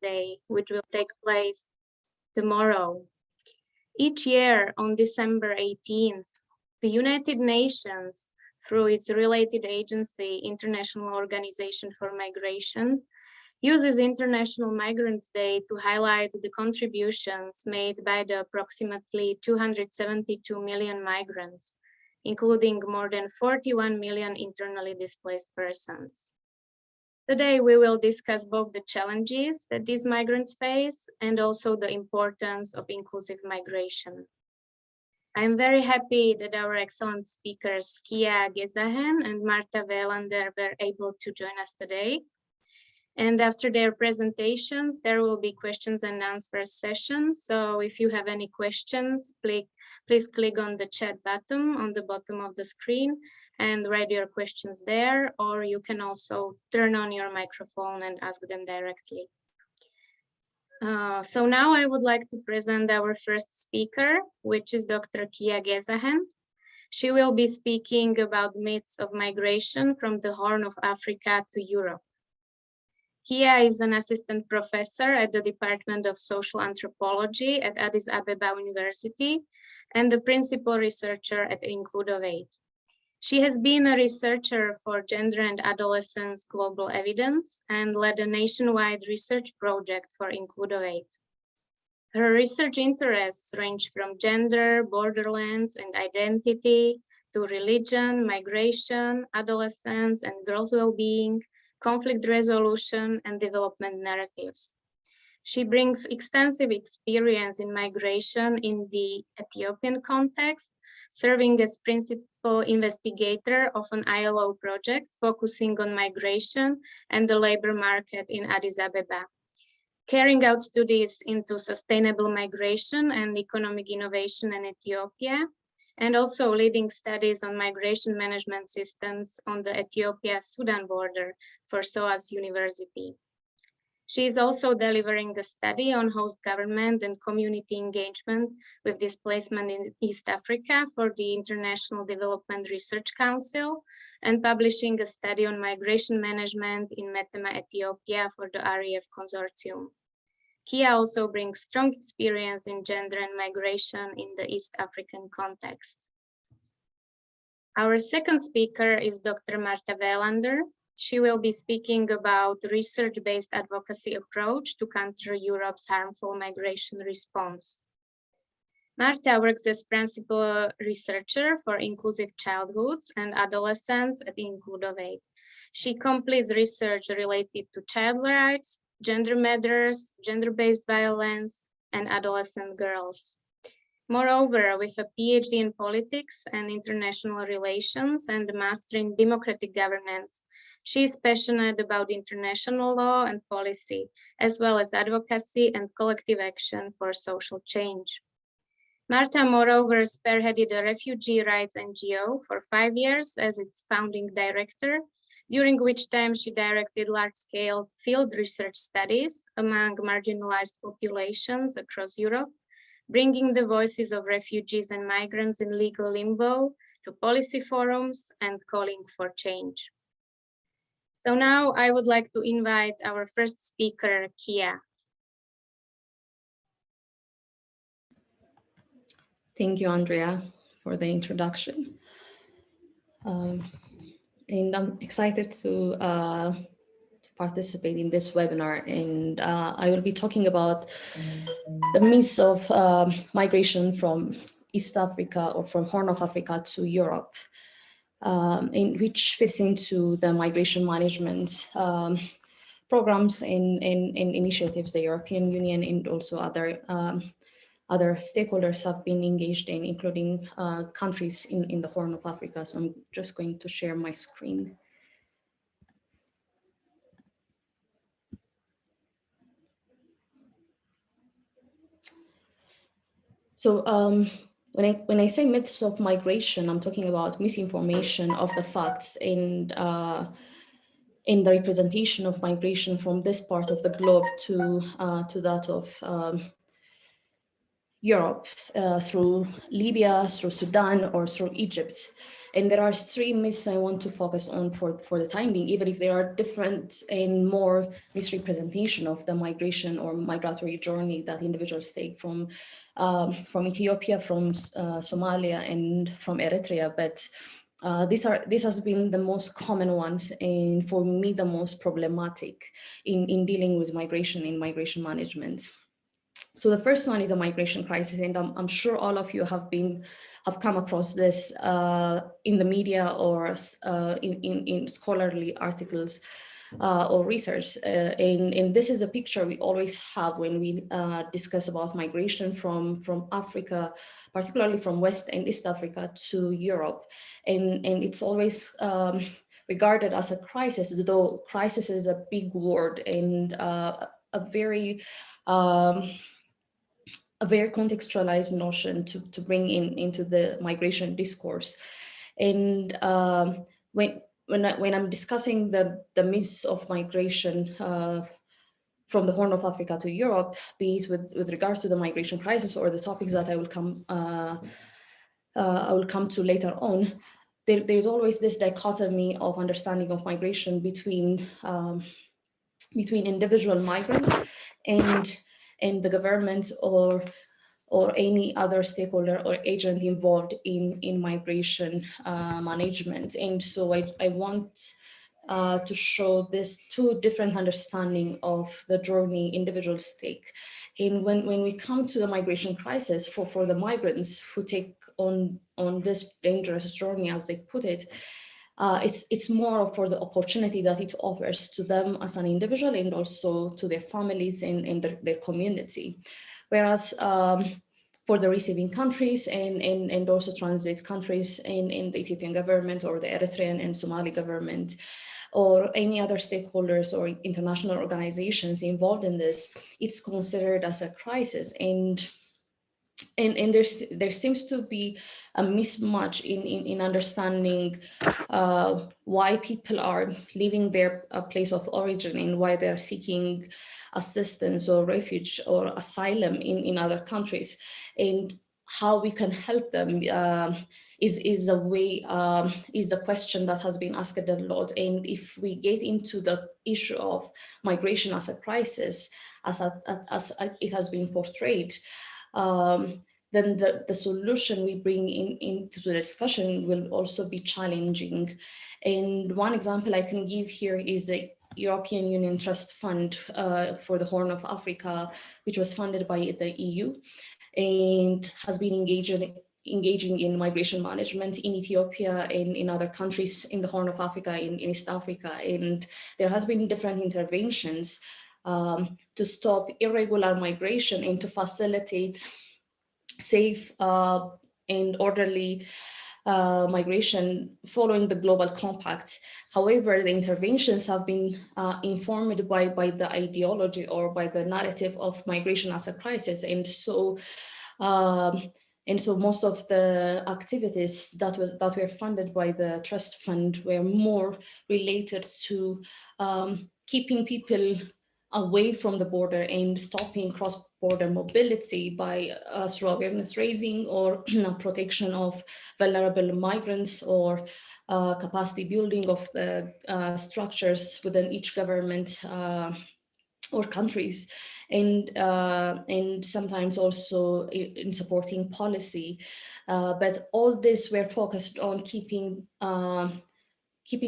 Migrants Day, which will take place tomorrow. Each year on December 18th, the United Nations, through its related agency, International Organization for Migration, uses International Migrants Day to highlight the contributions made by the approximately 272 million migrants, including more than 41 million internally displaced persons. Today, we will discuss both the challenges that these migrants face and also the importance of inclusive migration. I'm very happy that our excellent speakers, Kiya Gezahegne and Marta Welander, were able to join us today. And after their presentations, there will be questions and answers session. So if you have any questions, please click on the chat button on the bottom of the screen and write your questions there, or you can also turn on your microphone and ask them directly. So now I would like to present our first speaker, which is Dr. Kiya Gezahegne. She will be speaking about myths of migration from the Horn of Africa to Europe. Kiya is an assistant professor at the Department of Social Anthropology at Addis Ababa University and the principal researcher at Includovate. She has been a researcher for gender and adolescence global evidence and led a nationwide research project for Includovate. Her research interests range from gender, borderlands, and identity to religion, migration, adolescence, and girls' well-being, conflict resolution, and development narratives. She brings extensive experience in migration in the Ethiopian context, serving as principal investigator of an ILO project focusing on migration and the labor market in Addis Ababa, carrying out studies into sustainable migration and economic innovation in Ethiopia, and also leading studies on migration management systems on the Ethiopia-Sudan border for SOAS University. She is also delivering a study on host government and community engagement with displacement in East Africa for the International Development Research Council and publishing a study on migration management in Metema, Ethiopia for the REF Consortium. Kiya also brings strong experience in gender and migration in the East African context. Our second speaker is Dr. Marta Welander. She will be speaking about research-based advocacy approach to counter Europe's harmful migration response. Marta works as principal researcher for inclusive childhoods and adolescence at Includovate. She completes research related to child rights, gender matters, gender-based violence, and adolescent girls. Moreover, with a PhD in politics and international relations and a master in democratic governance, she is passionate about international law and policy, as well as advocacy and collective action for social change. Marta, moreover, spearheaded a refugee rights NGO for 5 years as its founding director, during which time she directed large-scale field research studies among marginalized populations across Europe, bringing the voices of refugees and migrants in legal limbo to policy forums and calling for change. So now I would like to invite our first speaker, Kiya. Thank you, Andrea, for the introduction. And I'm excited to participate in this webinar, and I will be talking about the myths of migration from East Africa or from Horn of Africa to Europe, in which fits into the migration management programs and initiatives the European Union and also other stakeholders have been engaged in, including countries in the Horn of Africa. So I'm just going to share my screen. So when I say myths of migration, I'm talking about misinformation of the facts and in the representation of migration from this part of the globe to that of Europe through Libya, through Sudan, or through Egypt. And there are three myths I want to focus on for the time being, even if they are different and more misrepresentation of the migration or migratory journey that individuals take from Ethiopia, from Somalia, and from Eritrea. But this has been the most common ones, and for me the most problematic in dealing with migration in migration management. So the first one is a migration crisis, and I'm sure all of you have come across this in the media or in scholarly articles or research. And this is a picture we always have when we discuss about migration from Africa, particularly from West and East Africa to Europe. And it's always regarded as a crisis, though crisis is a big word and a very contextualized notion to bring into the migration discourse. And when I'm discussing the myths of migration from the Horn of Africa to Europe, be it with regard to the migration crisis or the topics that I will come to later on, there's always this dichotomy of understanding of migration between individual migrants and the government or any other stakeholder or agent involved in migration management. And so I want to show this two different understanding of the journey individuals take. And when we come to the migration crisis for the migrants who take on this dangerous journey, as they put it, it's more for the opportunity that it offers to them as an individual and also to their families and their community. Whereas for the receiving countries and also transit countries in the Ethiopian government or the Eritrean and Somali government, or any other stakeholders or international organizations involved in this, it's considered as a crisis. And there seems to be a mismatch in understanding why people are leaving their place of origin and why they're seeking assistance or refuge or asylum in other countries, and how we can help them is a way is a question that has been asked a lot. And if we get into the issue of migration as a crisis, as it has been portrayed, then the solution we bring into the discussion will also be challenging. And one example I can give here is the European Union Trust Fund for the Horn of Africa, which was funded by the EU and has been engaging in migration management in Ethiopia and in other countries in the Horn of Africa, in East Africa. And there has been different interventions to stop irregular migration and to facilitate safe and orderly migration following the global compact. However, the interventions have been informed by the ideology or by the narrative of migration as a crisis. And so most of the activities that were funded by the trust fund were more related to keeping people away from the border and stopping cross-border mobility by through awareness raising or protection of vulnerable migrants or capacity building of the structures within each government or countries, and sometimes also in supporting policy. But all this were focused on keeping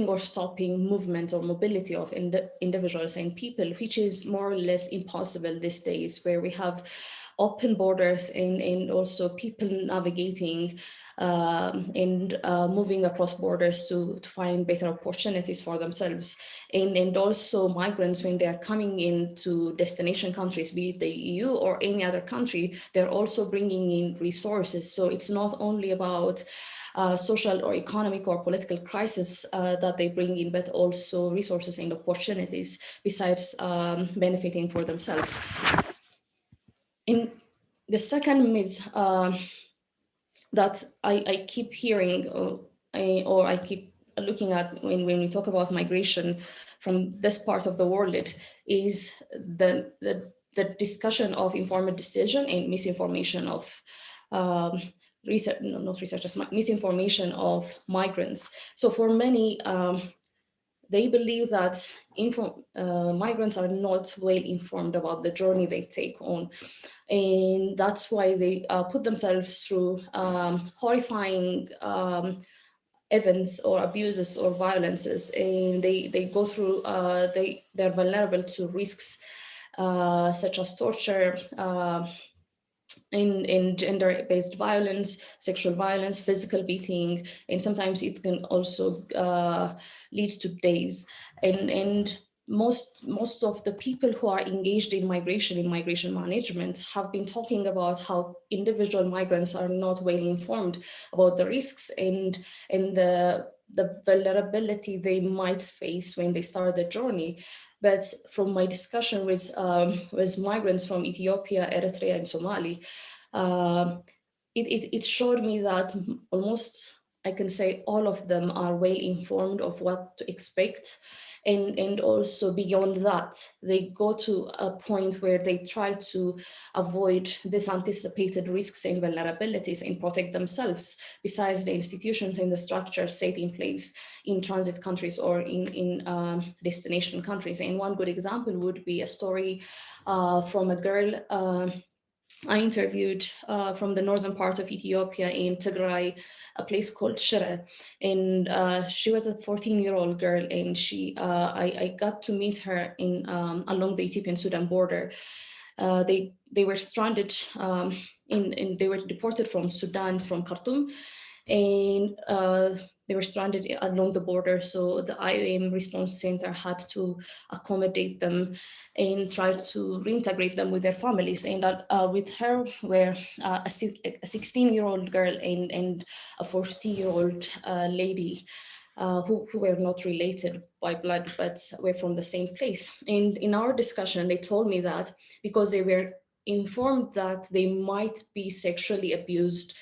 or stopping movement or mobility of individuals and people, which is more or less impossible these days, where we have open borders and also people navigating and moving across borders to find better opportunities for themselves. And also migrants, when they're coming into destination countries, be it the EU or any other country, they're also bringing in resources. So it's not only about social or economic or political crisis that they bring in, but also resources and opportunities besides benefiting for themselves. In the second myth that I keep hearing or I keep looking at when we talk about migration from this part of the world is the discussion of informed decision and misinformation of research, no, not researchers, misinformation of migrants. So for many, they believe that migrants are not well informed about the journey they take on. And that's why they put themselves through horrifying events or abuses or violences, and they go through, they're vulnerable to risks such as torture, in gender-based violence, sexual violence, physical beating, and sometimes it can also lead to days. And most of the people who are engaged in migration management have been talking about how individual migrants are not well informed about the risks and the vulnerability they might face when they start the journey. But from my discussion with migrants from Ethiopia, Eritrea, and Somali, um, it showed me that almost, I can say, all of them are well informed of what to expect. And also beyond that, they go to a point where they try to avoid these anticipated risks and vulnerabilities and protect themselves, besides the institutions and the structures set in place in transit countries or in destination countries. And one good example would be a story from a girl I interviewed from the northern part of Ethiopia in Tigray, a place called Shire. And she was a 14-year-old girl, and I got to meet her in along the Ethiopian-Sudan border. They were stranded, they were deported from Sudan, from Khartoum, and they were stranded along the border. So the IOM response center had to accommodate them and try to reintegrate them with their families. And with her were a 16-year-old girl and a 40-year-old lady. Who were not related by blood, but were from the same place. And in our discussion, they told me that because they were informed that they might be sexually abused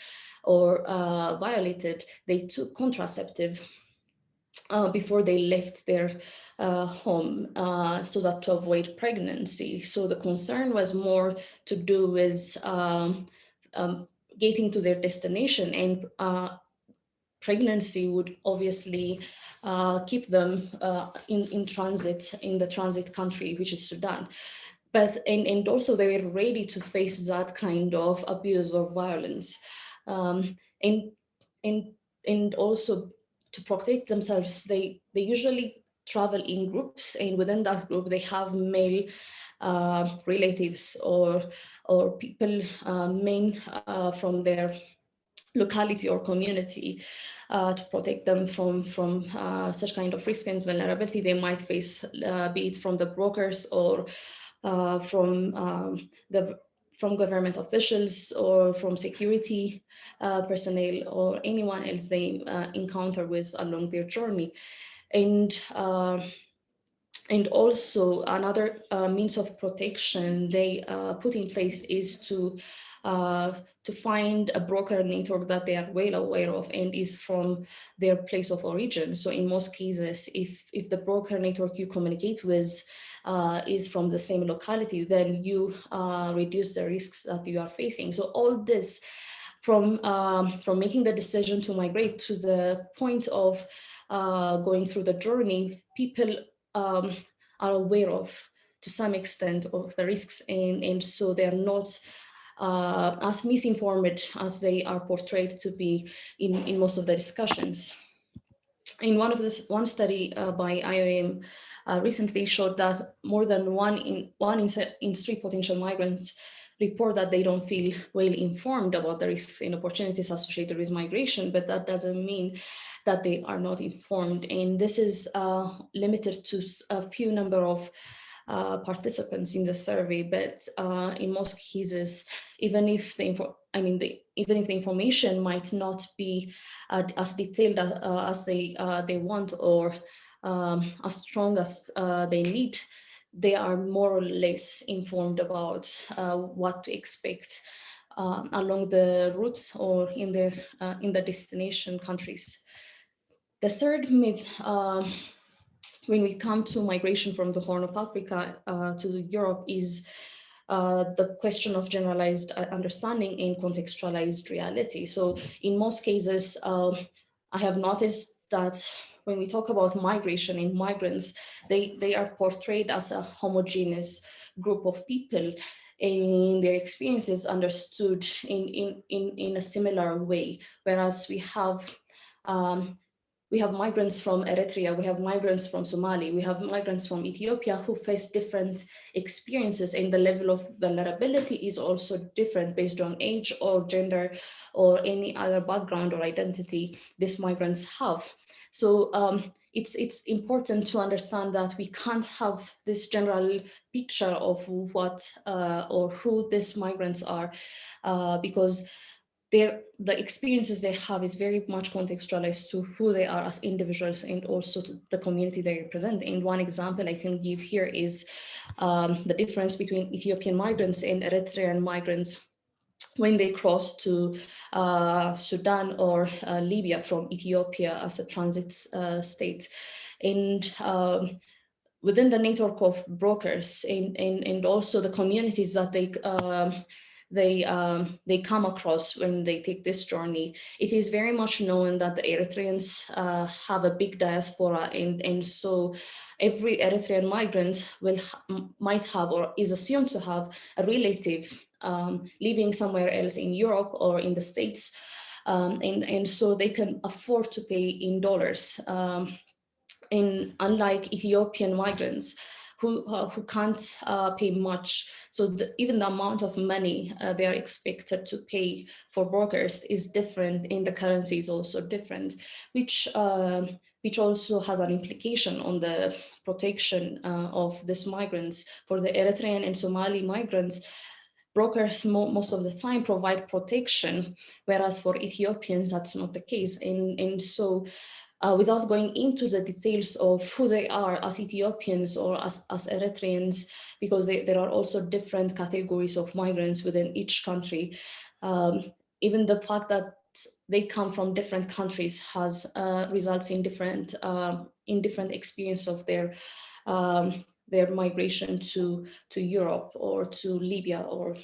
or violated, they took contraceptive before they left their home, so that to avoid pregnancy. So the concern was more to do with getting to their destination, and pregnancy would obviously keep them in transit, in the transit country, which is Sudan. But and also they were ready to face that kind of abuse or violence, and and and also to protect themselves, they usually travel in groups, and within that group they have male relatives or people men from their locality or community to protect them from such kind of risk and vulnerability they might face, be it from the brokers or from from government officials or from security personnel or anyone else they encounter with along their journey. And and also another means of protection they put in place is to find a broker network that they are well aware of and is from their place of origin. So in most cases, if the broker network you communicate with is from the same locality, then you reduce the risks that you are facing. So all this from making the decision to migrate to the point of going through the journey, people are aware of, to some extent, of the risks, and so they're not as misinformed as they are portrayed to be in most of the discussions. In one study by IOM recently showed that more than one in three potential migrants report that they don't feel well informed about the risks and opportunities associated with migration, but that doesn't mean that they are not informed. And this is limited to a few number of participants in the survey, but in most cases, even if even if the information might not be as detailed as they want or as strong as they need, they are more or less informed about what to expect along the route or in the destination countries. The third myth, when we come to migration from the Horn of Africa to Europe, is the question of generalized understanding and contextualized reality. So in most cases, I have noticed that when we talk about migration and migrants, they are portrayed as a homogeneous group of people, and their experiences understood in a similar way. Whereas we have migrants from Eritrea, we have migrants from Somali, we have migrants from Ethiopia who face different experiences, and the level of vulnerability is also different based on age or gender or any other background or identity these migrants have. So it's important to understand that we can't have this general picture of what or who these migrants are, because the experiences they have is very much contextualized to who they are as individuals and also to the community they represent. And one example I can give here is the difference between Ethiopian migrants and Eritrean migrants when they cross to Sudan or Libya from Ethiopia as a transit state. And within the network of brokers and also the communities that they come across when they take this journey, it is very much known that the Eritreans have a big diaspora, and so every Eritrean migrant might have or is assumed to have a relative living somewhere else in Europe or in the States, and so they can afford to pay in dollars. And unlike Ethiopian migrants who can't pay much. So even the amount of money they are expected to pay for brokers is different, and the currency is also different, which also has an implication on the protection of these migrants. For the Eritrean and Somali migrants, brokers most of the time provide protection, whereas for Ethiopians, that's not the case. And so without going into the details of who they are as Ethiopians or as Eritreans, because there are also different categories of migrants within each country. Even the fact that they come from different countries has results in different experience of their migration to Europe or to Libya or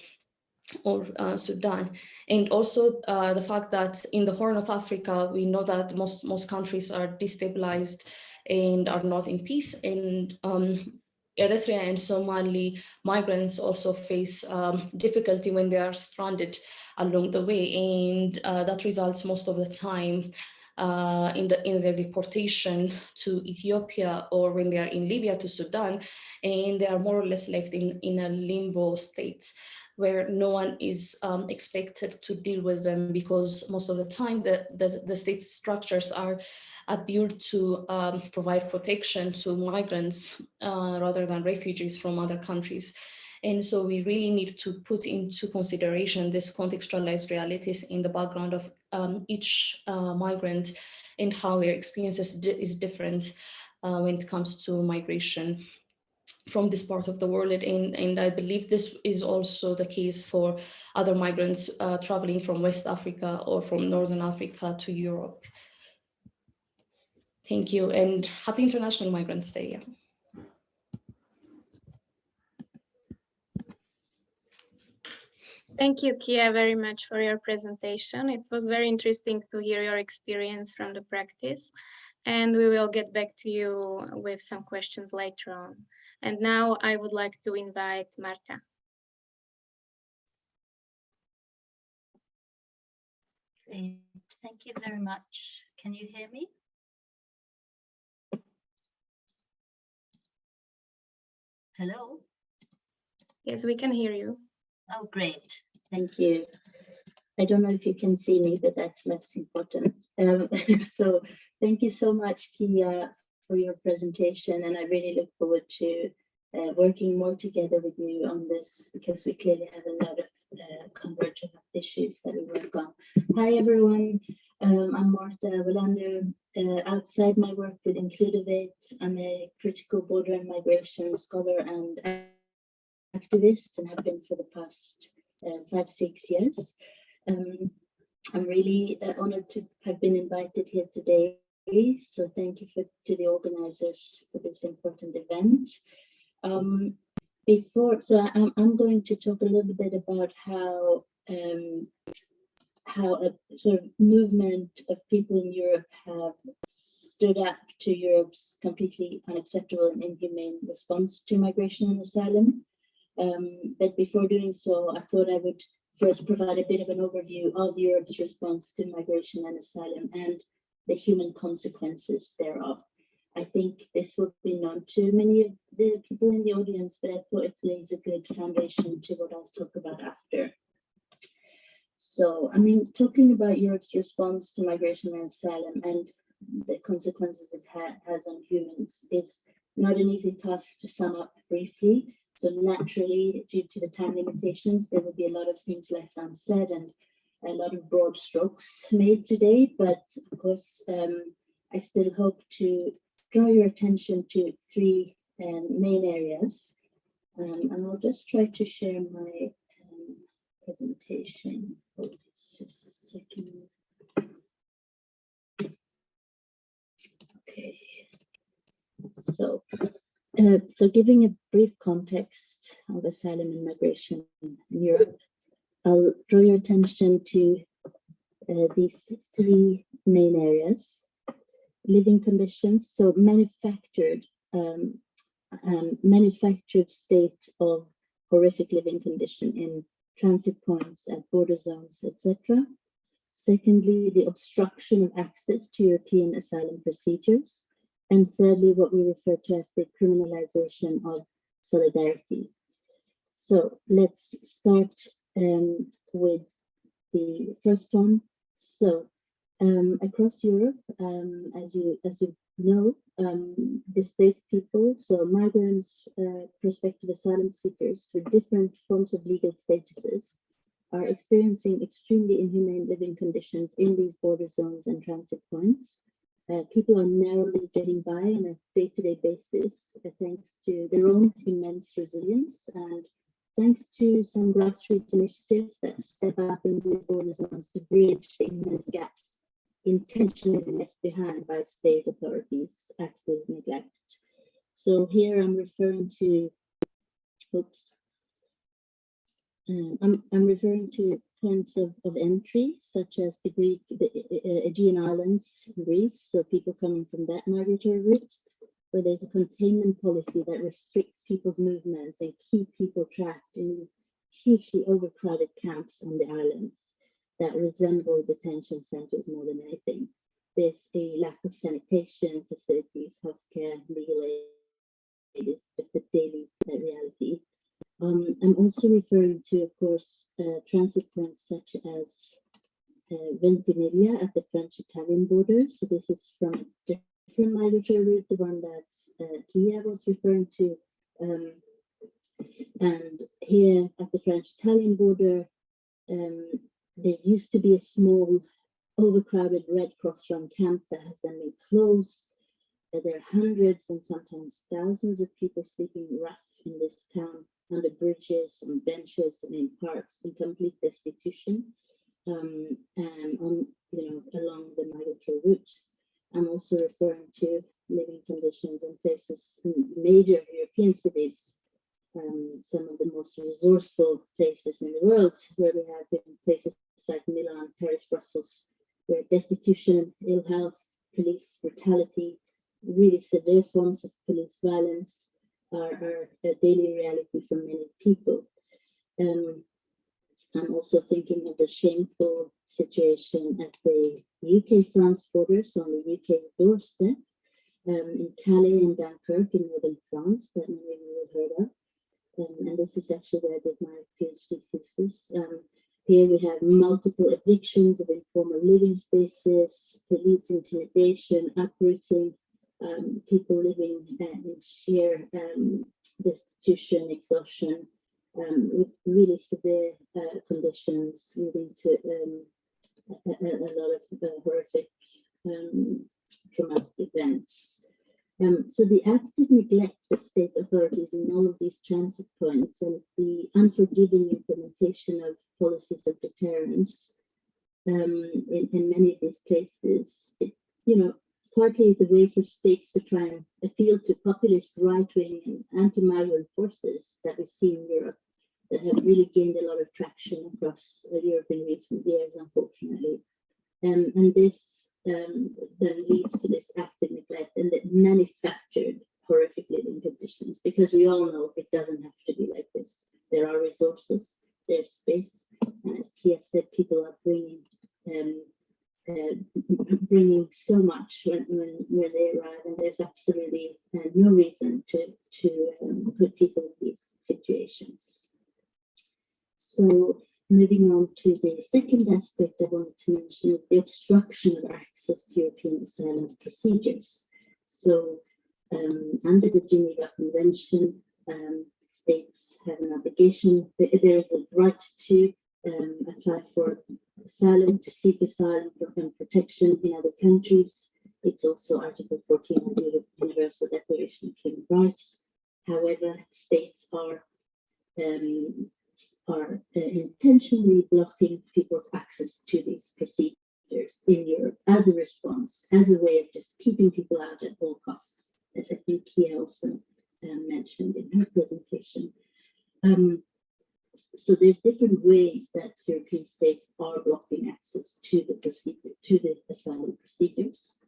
Sudan. And also the fact that in the Horn of Africa, we know that most countries are destabilized and are not in peace. And Eritrea and Somali migrants also face difficulty when they are stranded along the way. And that results most of the time in their deportation to Ethiopia, or when they are in Libya to Sudan, and they are more or less left in a limbo state where no one is expected to deal with them, because most of the time the state structures are built to provide protection to migrants rather than refugees from other countries. And so we really need to put into consideration this contextualized realities in the background of each migrant and how their experiences is different when it comes to migration from this part of the world. And I believe this is also the case for other migrants traveling from West Africa or from Northern Africa to Europe. Thank you, and happy International Migrants Day. Thank you, Kiya, very much for your presentation. It was very interesting to hear your experience from the practice, and we will get back to you with some questions later on. And now I would like to invite Marta. Great. Thank you very much. Can you hear me? Hello? Yes, we can hear you. Oh, great. Thank you. I don't know if you can see me, but that's less important. So thank you so much, Kiya, for your presentation. And I really look forward to working more together with you on this, because we clearly have a lot of convergent issues that we work on. Hi, everyone. I'm Marta Welander. Outside my work with Includovate, I'm a critical border and migration scholar and activist, and have been for the past 5-6 years. I'm really honored to have been invited here today. So thank you to the organizers for this important event. I'm going to talk a little bit about how a sort of movement of people in Europe have stood up to Europe's completely unacceptable and inhumane response to migration and asylum. But before doing so, I thought I would first provide a bit of an overview of Europe's response to migration and asylum and the human consequences thereof. I think this will be known to many of the people in the audience, but I thought it lays a good foundation to what I'll talk about after. So, I mean, talking about Europe's response to migration and asylum and the consequences it has on humans is not an easy task to sum up briefly. So naturally, due to the time limitations, there will be a lot of things left unsaid and a lot of broad strokes made today. But of course, I still hope to draw your attention to three main areas. And I'll just try to share my presentation. Oh, it's just a second. Okay. So giving a brief context of asylum and migration in Europe, I'll draw your attention to these three main areas. Living conditions, so manufactured state of horrific living condition in transit points at border zones, etc. Secondly, the obstruction of access to European asylum procedures. And thirdly, what we refer to as the criminalization of solidarity. So let's start with the first one. So across Europe, as you know, displaced people, so migrants, prospective asylum seekers with different forms of legal statuses, are experiencing extremely inhumane living conditions in these border zones and transit points. People are narrowly getting by on a day-to-day basis, thanks to their own immense resilience and thanks to some grassroots initiatives that step up in these border zones to bridge the immense gaps intentionally left behind by state authorities' active neglect. So here I'm referring to, I'm referring to points of entry, such as the Aegean Islands in Greece, so people coming from that migratory route, where there's a containment policy that restricts people's movements and keep people trapped in these hugely overcrowded camps on the islands that resemble detention centers more than anything. There's a lack of sanitation facilities, healthcare, legal aid is just a daily reality. I'm also referring to, of course, transit points such as Ventimiglia at the French-Italian border. So this is from a different migratory route, the one that Kiya was referring to. And here at the French-Italian border, there used to be a small, overcrowded Red Cross-run camp that has then been closed. There are hundreds and sometimes thousands of people sleeping rough in this town, under bridges, on benches, and in parks, in complete destitution, and on, along the migratory route. I'm also referring to living conditions in places in major European cities, some of the most resourceful places in the world, where we have in places like Milan, Paris, Brussels, where destitution, ill health, police brutality, really severe forms of police violence are a daily reality for many people. I'm also thinking of the shameful situation at the UK-France border, so on the UK's doorstep, in Calais and Dunkirk in northern France, that many of you have heard of. And this is actually where I did my PhD thesis. Here we have multiple evictions of informal living spaces, police intimidation, uprooting, people living in sheer destitution, exhaustion, with really severe conditions, leading to a lot of horrific traumatic events. So the active neglect of state authorities in all of these transit points and the unforgiving implementation of policies of deterrence in many of these places, partly is a way for states to try and appeal to populist right-wing and anti-migrant forces that we see in Europe that have really gained a lot of traction across Europe in recent years, unfortunately. And this then leads to this active neglect and the manufactured horrific living conditions, because we all know it doesn't have to be like this. There are resources, there's space, and as Kiya said, people are bringing so much when they arrive, and there's absolutely no reason to put people in these situations. So moving on to the second aspect I wanted to mention is the obstruction of access to European asylum procedures. So under the Geneva Convention, states have an obligation, there is a right to apply for asylum, to seek asylum and protection in other countries. It's also Article 14 of the Universal Declaration of Human Rights. However, states are intentionally blocking people's access to these procedures in Europe as a response, as a way of just keeping people out at all costs, as I think Kiya also mentioned in her presentation. So there's different ways that European states are blocking access to the asylum procedures.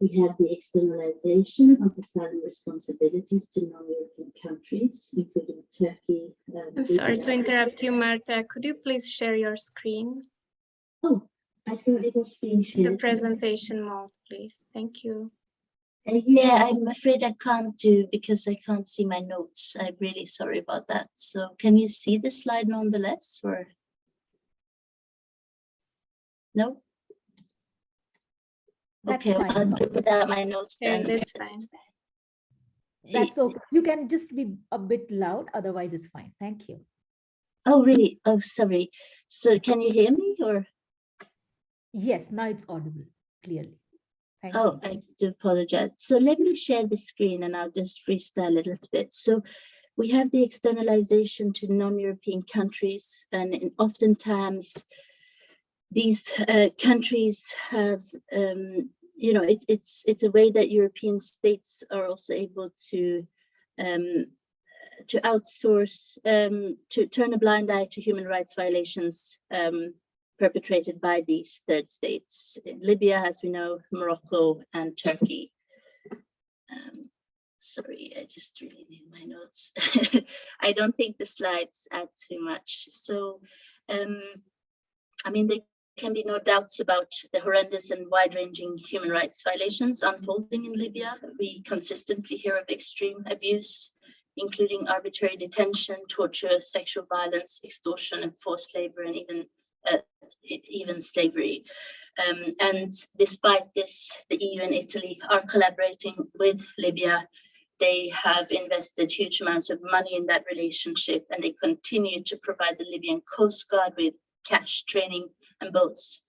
We have the externalization of asylum responsibilities to non-European countries, including Turkey. I'm sorry to interrupt you, Marta. Could you please share your screen? Oh, I thought it was being shared. The presentation mode, please. Thank you. Yeah, I'm afraid I can't do because I can't see my notes. I'm really sorry about that. So can you see the slide nonetheless, or no? That's okay, fine. I'll do without my notes Yeah, then. that's fine. That's okay. You can just be a bit loud, otherwise it's fine. Thank you. Oh, really? Oh, sorry. So can you hear me, or? Yes, now it's audible clearly. Thank Oh, you. I do apologize. So let me share the screen and I'll just freestyle a little bit. So we have the externalization to non-European countries, and oftentimes these countries have, it's a way that European states are also able to outsource, to turn a blind eye to human rights violations perpetrated by these third states. In Libya, as we know, Morocco and Turkey. Sorry, I just really need my notes. I don't think the slides add too much. So, I mean, there can be no doubts about the horrendous and wide-ranging human rights violations unfolding in Libya. We consistently hear of extreme abuse, including arbitrary detention, torture, sexual violence, extortion, and forced labor, and even slavery. And despite this, the EU and Italy are collaborating with Libya. They have invested huge amounts of money in that relationship, and they continue to provide the Libyan Coast Guard with cash, training, and boats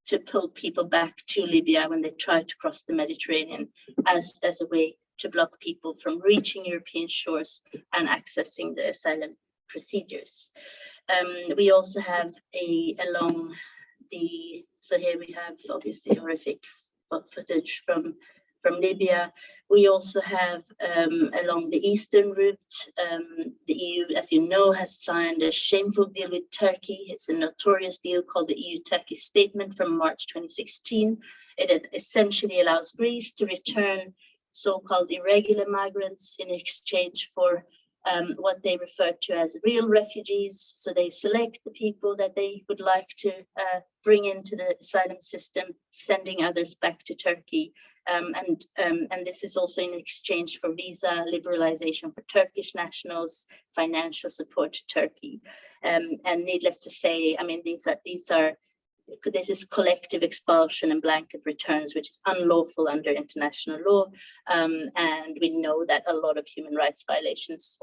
to pull people back to Libya when they try to cross the Mediterranean as a way to block people from reaching European shores and accessing the asylum procedures. We also have so here we have obviously horrific footage from Libya. We also have along the eastern route, the EU, as you know, has signed a shameful deal with Turkey. It's a notorious deal called the EUTurkey Statement from March 2016. It essentially allows Greece to return so-called irregular migrants in exchange for what they refer to as real refugees. So they select the people that they would like to bring into the asylum system, sending others back to Turkey. And this is also in exchange for visa liberalization for Turkish nationals, financial support to Turkey. And needless to say, I mean, this is collective expulsion and blanket returns, which is unlawful under international law. And we know that a lot of human rights violations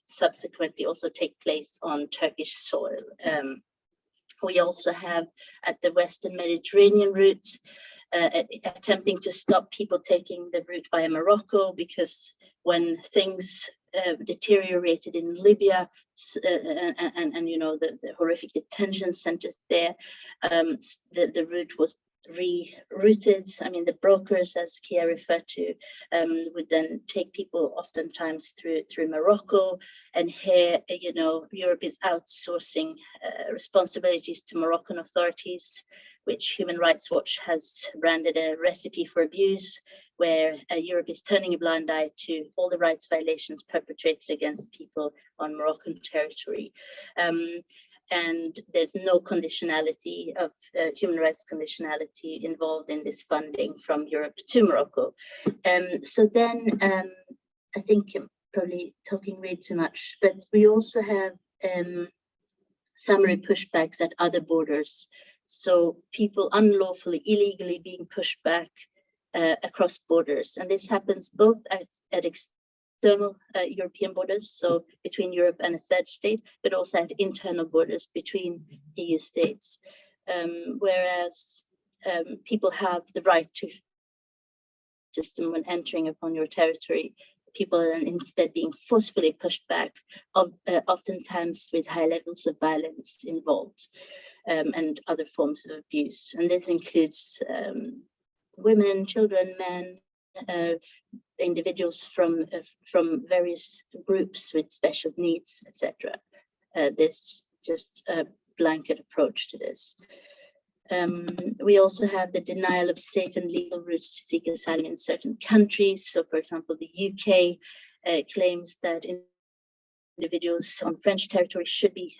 subsequently also take place on Turkish soil. We also have at the Western Mediterranean route, attempting to stop people taking the route via Morocco, because when things deteriorated in Libya, and you know the horrific detention centers there, the route was rerouted. I mean, the brokers, as Kiya referred to, would then take people oftentimes through Morocco. And here, you know, Europe is outsourcing responsibilities to Moroccan authorities, which Human Rights Watch has branded a recipe for abuse, where Europe is turning a blind eye to all the rights violations perpetrated against people on Moroccan territory. And there's no conditionality of human rights conditionality involved in this funding from Europe to Morocco. So then I think I'm probably talking way too much, but we also have summary pushbacks at other borders. So people unlawfully, illegally being pushed back across borders. And this happens both at external European borders, so between Europe and a third state, but also at internal borders between EU states. Whereas people have the right to system when entering upon your territory, people are instead being forcefully pushed back, oftentimes with high levels of violence involved, and other forms of abuse. And this includes women, children, men, individuals from various groups with special needs, etc. There's just a blanket approach to this. We also have the denial of safe and legal routes to seek asylum in certain countries. So, for example, the UK claims that individuals on French territory should be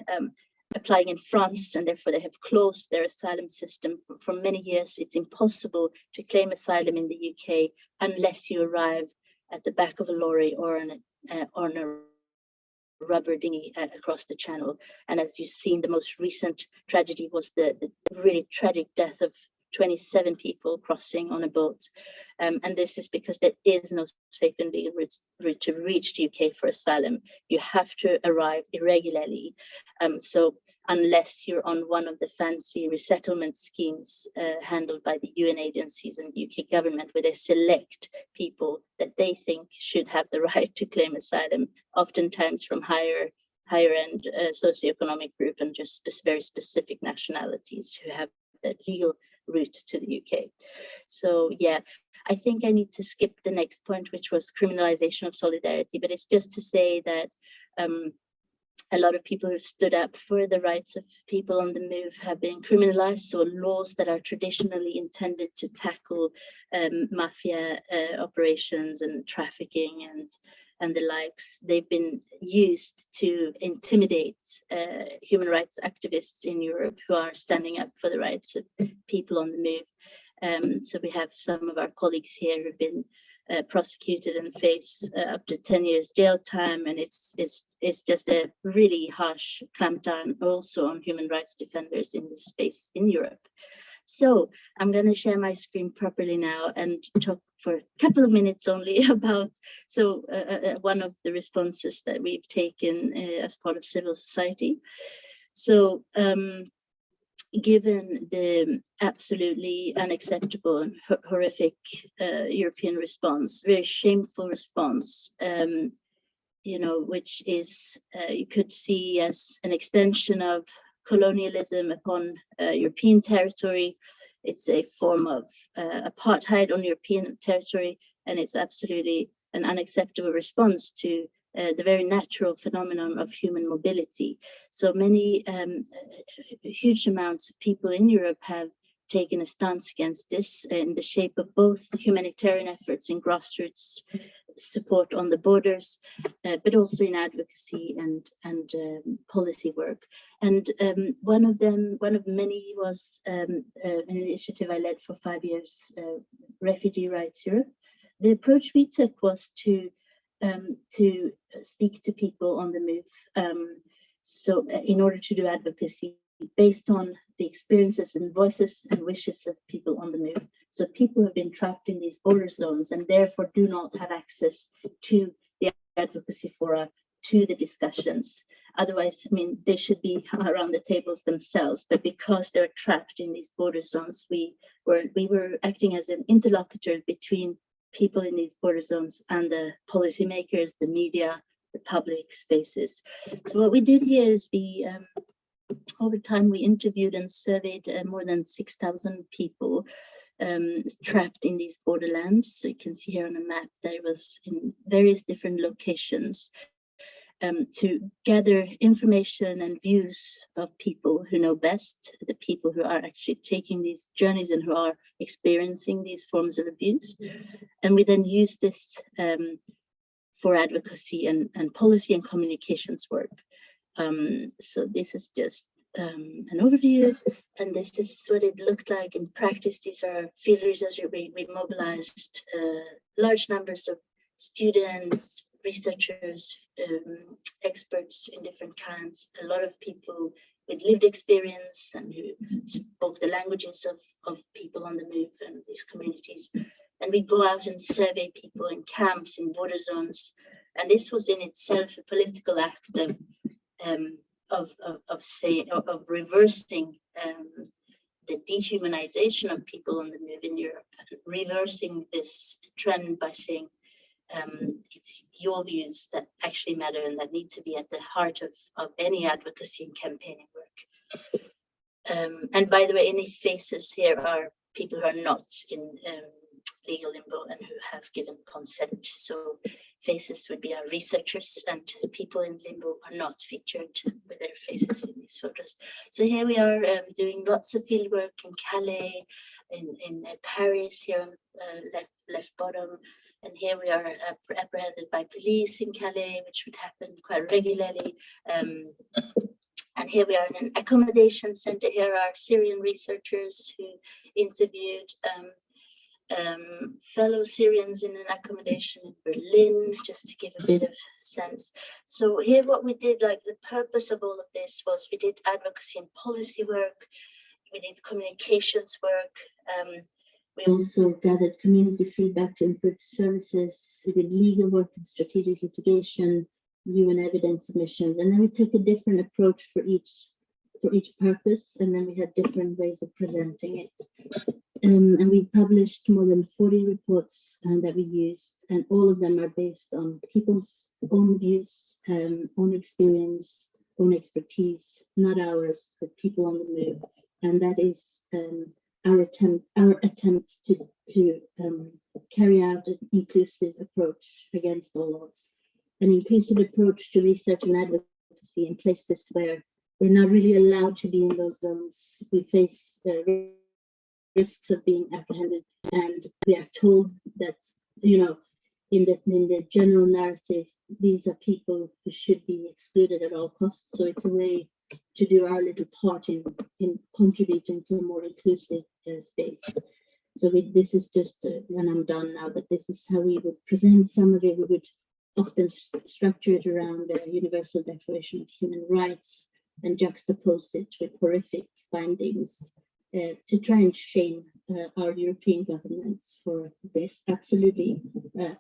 applying in France, and therefore they have closed their asylum system for many years. It's impossible to claim asylum in the UK unless you arrive at the back of a lorry or on a rubber dinghy across the channel. And as you've seen, the most recent tragedy was the really tragic death of 27 people crossing on a boat. And this is because there is no safe and legal route to reach the UK for asylum. You have to arrive irregularly. So unless you're on one of the fancy resettlement schemes handled by the UN agencies and the UK government, where they select people that they think should have the right to claim asylum, oftentimes from higher end socioeconomic group and just very specific nationalities who have the legal route to the UK. So yeah, I think I need to skip the next point, which was criminalization of solidarity, but it's just to say that a lot of people who've stood up for the rights of people on the move have been criminalized. So laws that are traditionally intended to tackle mafia operations and trafficking and the likes, they've been used to intimidate human rights activists in Europe who are standing up for the rights of people on the move. So we have some of our colleagues here who've been prosecuted and face up to 10 years jail time, and it's just a really harsh clampdown also on human rights defenders in this space in Europe. So I'm going to share my screen properly now and talk for a couple of minutes only about one of the responses that we've taken as part of civil society. So given the absolutely unacceptable and horrific European response, very shameful response, you know, which is you could see as an extension of colonialism upon European territory. It's a form of apartheid on European territory, and it's absolutely an unacceptable response to the very natural phenomenon of human mobility. So many huge amounts of people in Europe have taken a stance against this in the shape of both humanitarian efforts and grassroots support on the borders, but also in advocacy and policy work. And one of many was an initiative I led for 5 years, Refugee Rights Europe. The approach we took was to speak to people on the move. So in order to do advocacy based on the experiences and voices and wishes of people on the move. So people have been trapped in these border zones and therefore do not have access to the advocacy fora, to the discussions. Otherwise, I mean, they should be around the tables themselves, but because they're trapped in these border zones, we were acting as an interlocutor between people in these border zones and the policymakers, the media, the public spaces. So what we did here is we over time, we interviewed and surveyed more than 6,000 people trapped in these borderlands. So you can see here on a map that it was in various different locations to gather information and views of people who know best, the people who are actually taking these journeys and who are experiencing these forms of abuse. And we then use this for advocacy and policy and communications work. So this is just an overview, and this is what it looked like in practice. These are field research. We mobilized large numbers of students, researchers, experts in different kinds, a lot of people with lived experience and who spoke the languages of people on the move and these communities. And we go out and survey people in camps, in border zones. And this was in itself a political act of reversing the dehumanization of people on the move in Europe, reversing this trend by saying it's your views that actually matter and that need to be at the heart of any advocacy and campaigning work. And by the way, any faces here are people who are not in legal limbo and who have given consent. So faces would be our researchers, and people in limbo are not featured with their faces in these photos. So here we are doing lots of field work in Calais, in Paris, here on left bottom. And here we are apprehended by police in Calais, which would happen quite regularly. And here we are in an accommodation center. Here are Syrian researchers who interviewed fellow Syrians in an accommodation in Berlin, just to give a bit of sense. So here what we did, like the purpose of all of this was we did advocacy and policy work, we did communications work, we also gathered community feedback to improve services, we did legal work and strategic litigation, UN evidence submissions, and then we took a different approach for each purpose, and then we had different ways of presenting it. And we published more than 40 reports that we used, and all of them are based on people's own views, own experience, own expertise, not ours, but people on the move. And that is our attempt to carry out an inclusive approach against all odds. An inclusive approach to research and advocacy in places where we're not really allowed to be in those zones. We face risks of being apprehended, and we are told that, you know, in the general narrative, these are people who should be excluded at all costs. So it's a way to do our little part in contributing to a more inclusive space. So this is just, and I'm done now, but this is how we would present some of it. We would often structure it around the Universal Declaration of Human Rights and juxtapose it with horrific findings to try and shame our European governments for this absolutely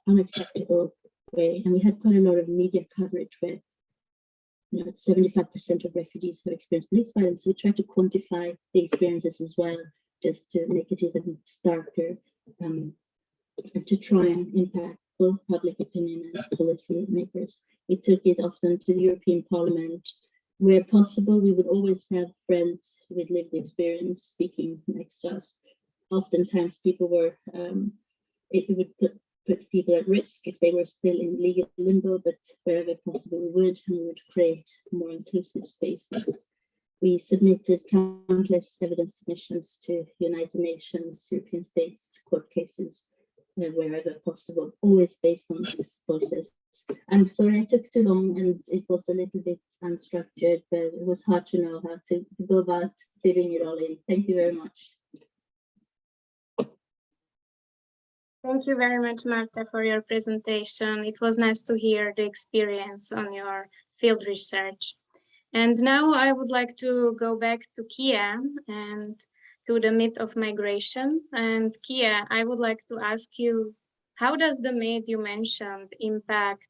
unacceptable way. And we had quite a lot of media coverage where, you know, 75% of refugees have experienced police violence. So we try to quantify the experiences as well, just to make it even starker, and to try and impact both public opinion and policy makers. We took it often to the European Parliament. Where possible, we would always have friends with lived experience speaking next to us. Oftentimes people were, it would put people at risk if they were still in legal limbo, but wherever possible we would create more inclusive spaces. We submitted countless evidence submissions to United Nations, European states, court cases, wherever possible, always based on this process. I'm sorry I took too long and it was a little bit unstructured, but it was hard to know how to go about fitting it all in. Thank you very much. Thank you very much, Marta, for your presentation. It was nice to hear the experience on your field research. And now I would like to go back to Kiya and to the myth of migration. And Kiya, I would like to ask you, how does the myth you mentioned impact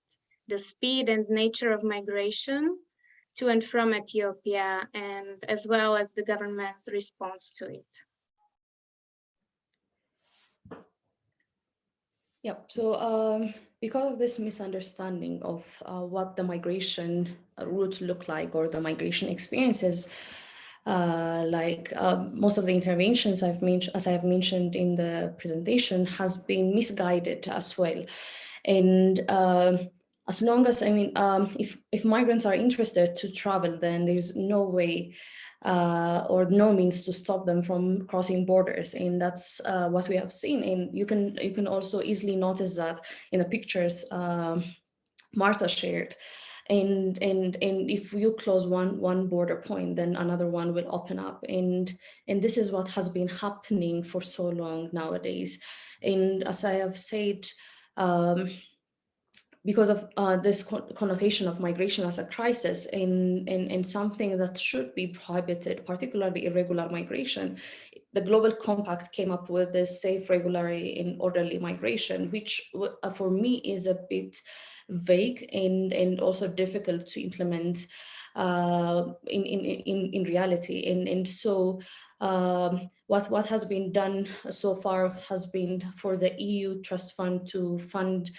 the speed and nature of migration to and from Ethiopia, and as well as the government's response to it? Yeah, so because of this misunderstanding of what the migration routes look like or the migration experiences, most of the interventions as I have mentioned in the presentation, has been misguided as well. And as long as, if migrants are interested to travel, then there's no way or no means to stop them from crossing borders. And that's what we have seen. And you can also easily notice that in the pictures Marta shared. And if you close one border point, then another one will open up. And this is what has been happening for so long nowadays. And as I have said, because of this connotation of migration as a crisis and something that should be prohibited, particularly irregular migration, the Global Compact came up with this safe, regular, and orderly migration, which for me is a bit vague and also difficult to implement in reality. And so what has been done so far has been for the EU Trust Fund to fund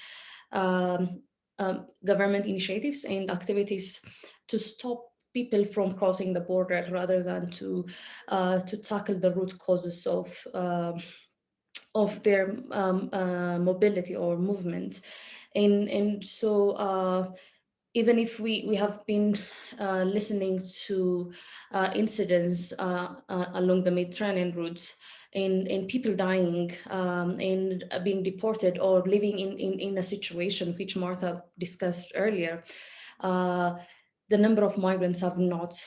government initiatives and activities to stop people from crossing the border rather than to tackle the root causes of their mobility or movement. And so even if we have been listening to incidents along the Mediterranean routes, and people dying and being deported or living in a situation which Marta discussed earlier, the number of migrants have not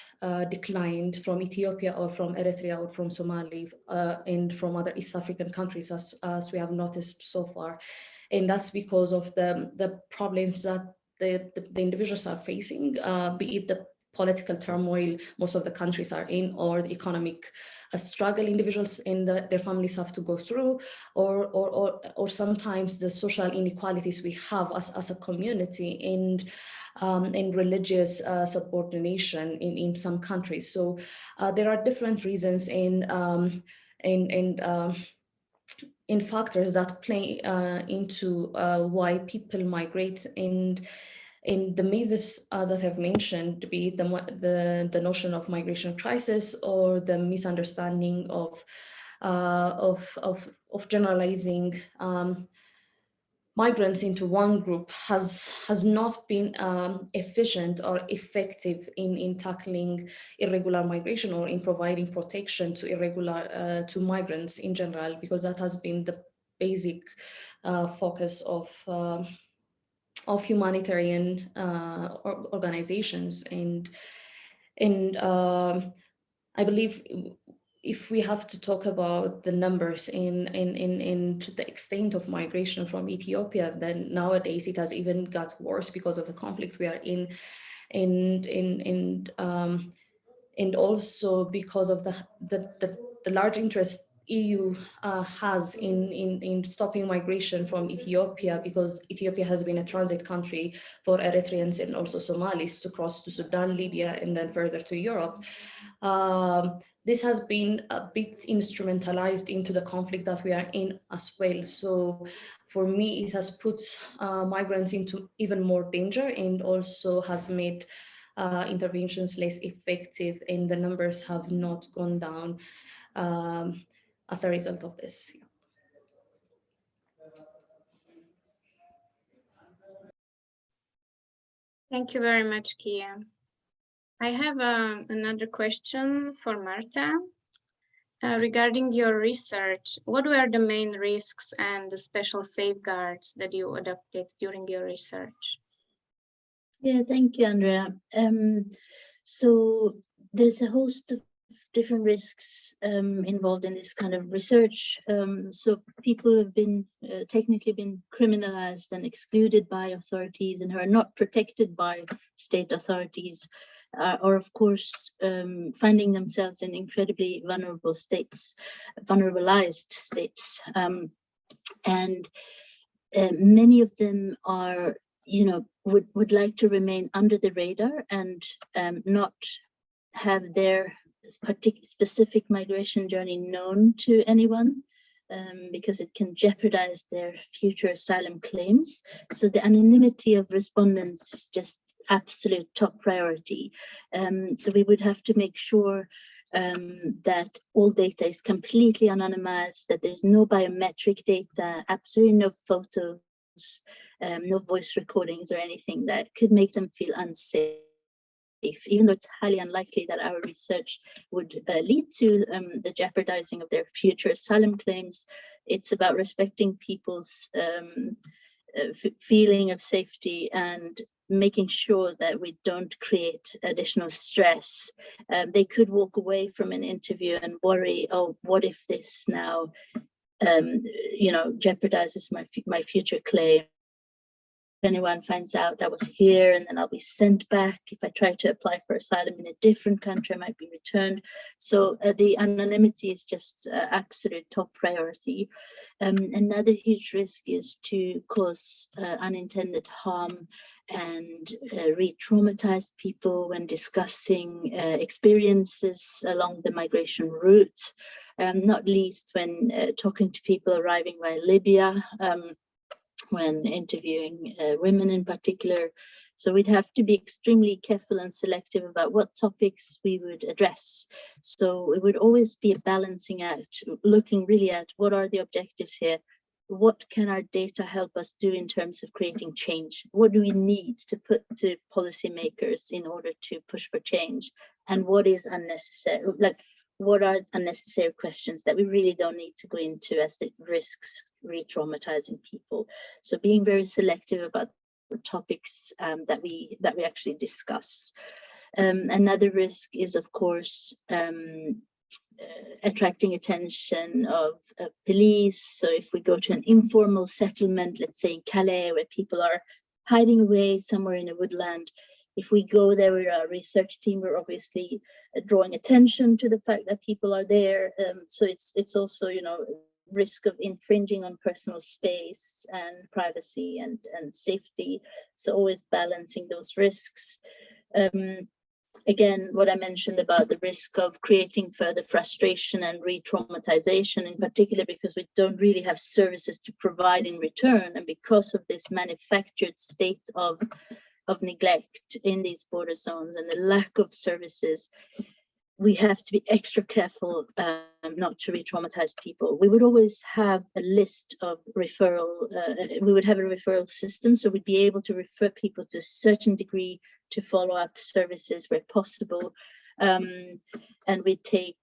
declined from Ethiopia or from Eritrea or from Somalia and from other East African countries as we have noticed so far. And that's because of the problems that the individuals are facing, be it the political turmoil most of the countries are in, or the economic struggle individuals and their families have to go through, or sometimes the social inequalities we have as a community and religious subordination in some countries. So there are different reasons in factors that play into why people migrate. And the myths that I've mentioned, be it the notion of migration crisis or the misunderstanding of generalizing migrants into one group has not been efficient or effective in tackling irregular migration or in providing protection to to migrants in general, because that has been the basic focus of humanitarian organizations. And I believe if we have to talk about the numbers in the extent of migration from Ethiopia, then nowadays it has even got worse because of the conflict we are in, and also because of the large interest EU has in stopping migration from Ethiopia, because Ethiopia has been a transit country for Eritreans and also Somalis to cross to Sudan, Libya, and then further to Europe. This has been a bit instrumentalized into the conflict that we are in as well. So for me, it has put migrants into even more danger and also has made interventions less effective, and the numbers have not gone down as a result of this. Thank you very much, Kiya. I have another question for Marta. Regarding your research, what were the main risks and the special safeguards that you adopted during your research? Yeah, thank you, Andrea. So there's a host of different risks involved in this kind of research. So people have been technically been criminalized and excluded by authorities and who are not protected by state authorities, or of course finding themselves in incredibly vulnerable states, vulnerabilized states, and many of them are, would like to remain under the radar and not have their specific migration journey known to anyone, because it can jeopardize their future asylum claims. So the anonymity of respondents is just absolute top priority. So we would have to make sure that all data is completely anonymized, that there's no biometric data, absolutely no photos, no voice recordings or anything that could make them feel unsafe, even though it's highly unlikely that our research would lead to the jeopardizing of their future asylum claims. It's about respecting people's feeling of safety and making sure that we don't create additional stress. They could walk away from an interview and worry, oh, what if this now, jeopardizes my future claim? If anyone finds out I was here and then I'll be sent back. If I try to apply for asylum in a different country, I might be returned. So the anonymity is just absolute top priority. Another huge risk is to cause unintended harm and re-traumatize people when discussing experiences along the migration route, not least when talking to people arriving via Libya, when interviewing women in particular. So we'd have to be extremely careful and selective about what topics we would address. So it would always be a balancing act, looking really at what are the objectives here, what can our data help us do in terms of creating change, what do we need to put to policymakers in order to push for change, and what is unnecessary, like what are unnecessary questions that we really don't need to go into as it risks re-traumatizing people. So being very selective about the topics that we actually discuss. Another risk is, of course, attracting attention of police. So if we go to an informal settlement, let's say in Calais, where people are hiding away somewhere in a woodland, if we go there with our research team, we're obviously drawing attention to the fact that people are there. So it's also, risk of infringing on personal space and privacy and safety. So always balancing those risks. Again, what I mentioned about the risk of creating further frustration and re-traumatization, in particular because we don't really have services to provide in return, and because of this manufactured state of neglect in these border zones and the lack of services, we have to be extra careful not to re-traumatize people. We would always have a list of referral, we would have a referral system, so we'd be able to refer people to a certain degree to follow up services where possible. And we'd take,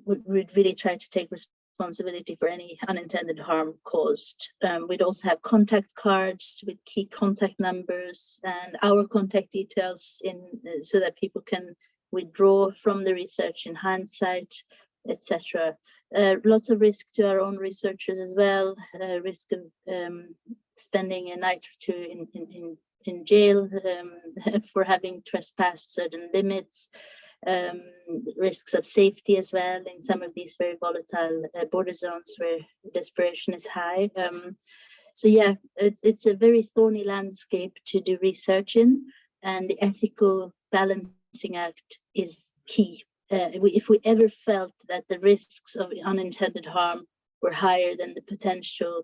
we'd really try to take responsibility for any unintended harm caused. We'd also have contact cards with key contact numbers and our contact details so that people can withdraw from the research in hindsight, etc. Lots of risk to our own researchers as well, risk of spending a night or two in jail for having trespassed certain limits, risks of safety as well in some of these very volatile border zones where desperation is high. So yeah, it's a very thorny landscape to do research in, and the ethical balancing act is key. If we ever felt that the risks of unintended harm were higher than the potential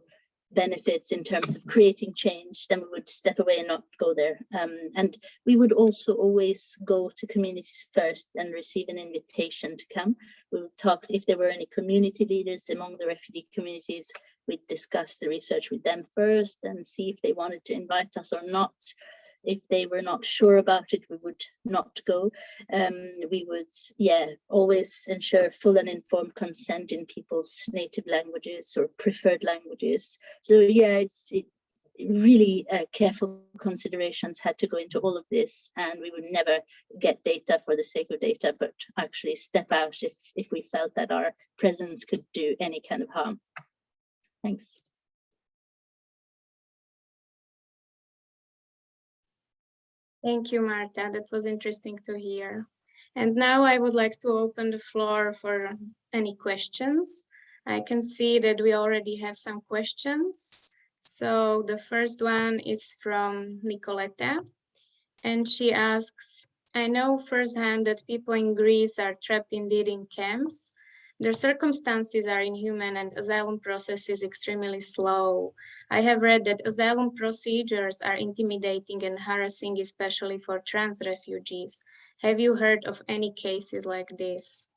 benefits in terms of creating change, then we would step away and not go there. And we would also always go to communities first and receive an invitation to come. We would talk, if there were any community leaders among the refugee communities, we'd discuss the research with them first and see if they wanted to invite us or not. If they were not sure about it, we would not go. We would, always ensure full and informed consent in people's native languages or preferred languages. So it's really careful considerations had to go into all of this, and we would never get data for the sake of data, but actually step out if we felt that our presence could do any kind of harm. Thanks. Thank you, Marta. That was interesting to hear. And now I would like to open the floor for any questions. I can see that we already have some questions. So the first one is from Nicoletta, and she asks, I know firsthand that people in Greece are trapped indeed in camps. Their circumstances are inhuman and asylum process is extremely slow. I have read that asylum procedures are intimidating and harassing, especially for trans refugees. Have you heard of any cases like this?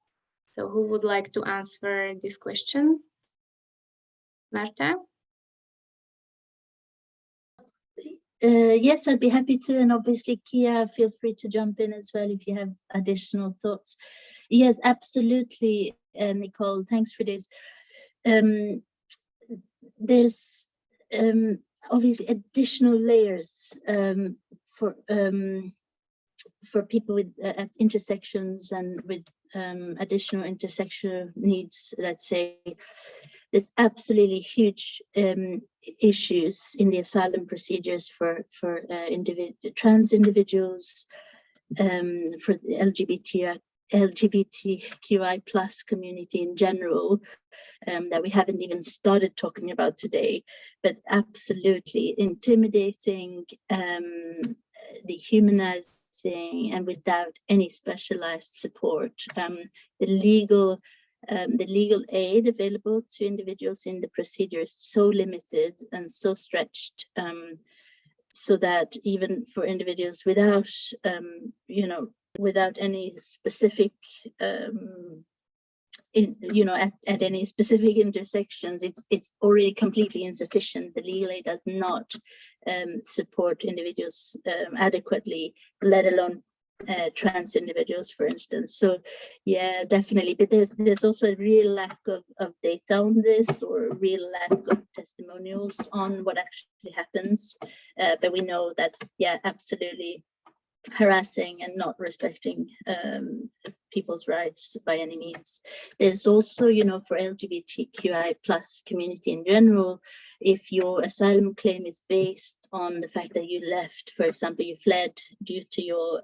So who would like to answer this question? Marta? Yes, I'd be happy to, and obviously Kiya, feel free to jump in as well if you have additional thoughts. Yes, absolutely, Nicole, thanks for this. There's obviously additional layers for people with at intersections and with additional intersectional needs, let's say. There's absolutely huge issues in the asylum procedures for trans individuals, for the LGBTQI plus community in general, that we haven't even started talking about today, but absolutely intimidating, dehumanizing, and without any specialized support. The legal aid available to individuals in the procedure is so limited and so stretched, so that even for individuals without, without any specific, at any specific intersections, it's already completely insufficient. The legal aid does not support individuals adequately, let alone trans individuals, for instance. So yeah, definitely, but there's also a real lack of data on this, or a real lack of testimonials on what actually happens, but we know that, yeah, absolutely harassing and not respecting people's rights by any means. There's also, for LGBTQI plus community in general, if your asylum claim is based on the fact that you left, for example, you fled due to your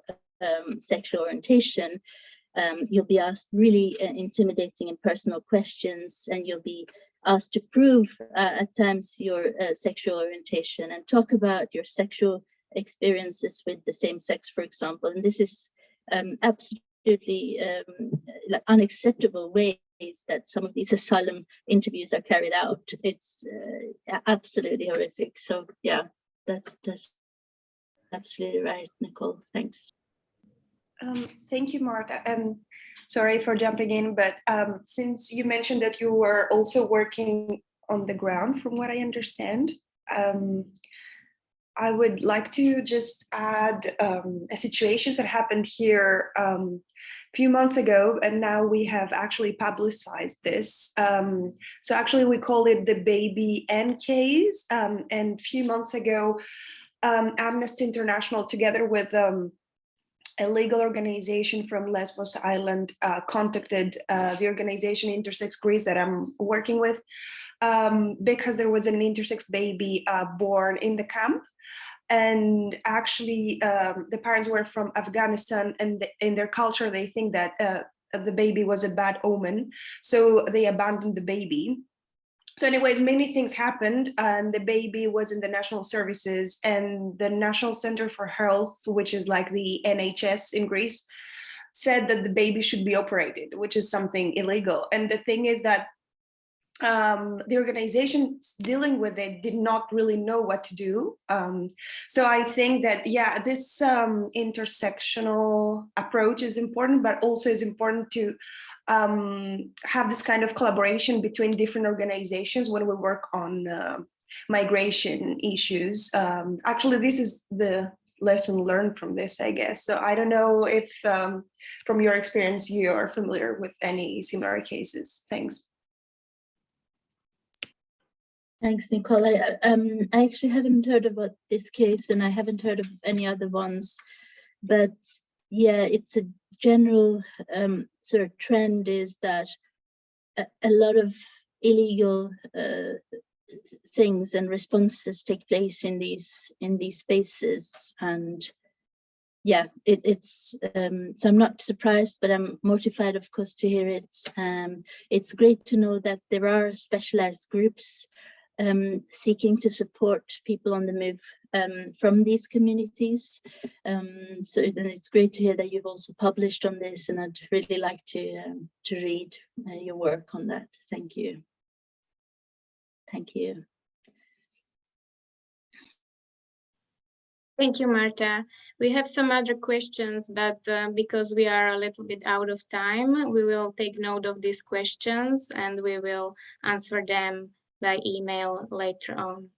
sexual orientation, you'll be asked really intimidating and personal questions, and you'll be asked to prove at times your sexual orientation and talk about your sexual experiences with the same sex, for example. And this is absolutely like unacceptable ways that some of these asylum interviews are carried out. It's absolutely horrific. So yeah, that's absolutely right, Nicole. Thanks. Thank you, Marta. Sorry for jumping in, but since you mentioned that you were also working on the ground, from what I understand, I would like to just add a situation that happened here a few months ago, and now we have actually publicized this. So actually we call it the Baby N case, and a few months ago, Amnesty International, together with a legal organization from Lesbos Island, contacted the organization Intersex Greece that I'm working with, because there was an intersex baby born in the camp. And actually, the parents were from Afghanistan, and in their culture, they think that the baby was a bad omen. So they abandoned the baby. So anyways, many things happened, and the baby was in the national services, and the National Center for Health, which is like the NHS in Greece, said that the baby should be operated, which is something illegal. And the thing is that the organization dealing with it did not really know what to do. So I think that, yeah, this intersectional approach is important, but also is important to have this kind of collaboration between different organizations when we work on migration issues. Actually, this is the lesson learned from this, I guess. So I don't know if from your experience, you are familiar with any similar cases. Thanks. Thanks, Nicole. I actually haven't heard about this case, and I haven't heard of any other ones, but yeah, it's a general sort of trend is that a lot of illegal things and responses take place in these spaces, and yeah, it's so I'm not surprised, but I'm mortified, of course, to hear it. It's great to know that there are specialized groups seeking to support people on the move from these communities. So then it's great to hear that you've also published on this, and I'd really like to read your work on that. Thank you. Thank you. Thank you, Marta. We have some other questions, but because we are a little bit out of time, we will take note of these questions and we will answer them by email later on.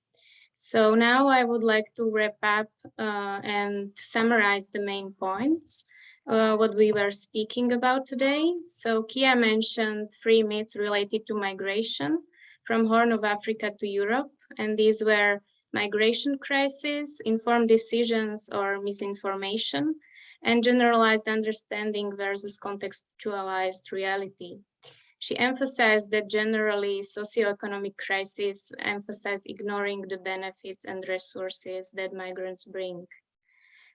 So now I would like to wrap up and summarize the main points, what we were speaking about today. So Kiya mentioned 3 myths related to migration from Horn of Africa to Europe, and these were migration crisis, informed decisions or misinformation, and generalized understanding versus contextualized reality. She emphasized that generally socioeconomic crises emphasized ignoring the benefits and resources that migrants bring.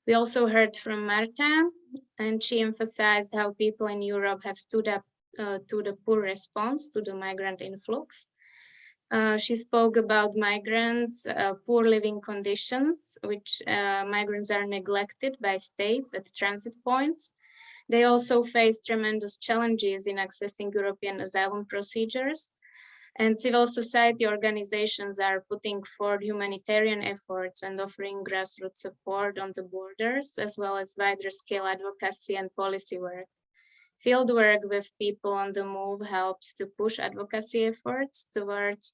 We also heard from Marta, and she emphasized how people in Europe have stood up to the poor response to the migrant influx. She spoke about migrants, poor living conditions, which migrants are neglected by states at transit points. They also face tremendous challenges in accessing European asylum procedures. And civil society organizations are putting forward humanitarian efforts and offering grassroots support on the borders, as well as wider scale advocacy and policy work. Fieldwork with people on the move helps to push advocacy efforts towards,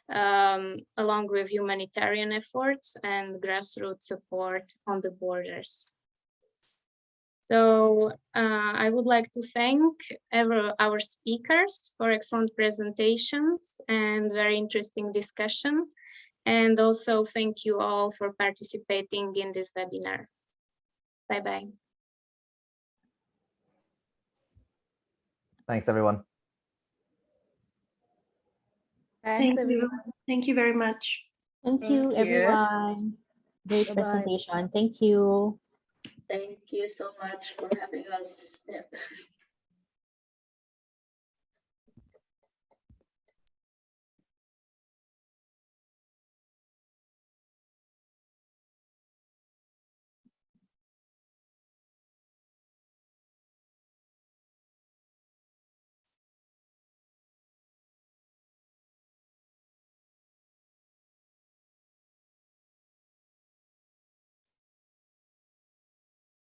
along with humanitarian efforts and grassroots support on the borders. So I would like to thank our speakers for excellent presentations and very interesting discussion. And also thank you all for participating in this webinar. Bye-bye. Thanks, everyone. Thanks, everyone. Thank you very much. Thank you, everyone. Great Bye-bye. presentation. Thank you. Thank you so much for having us. Yeah.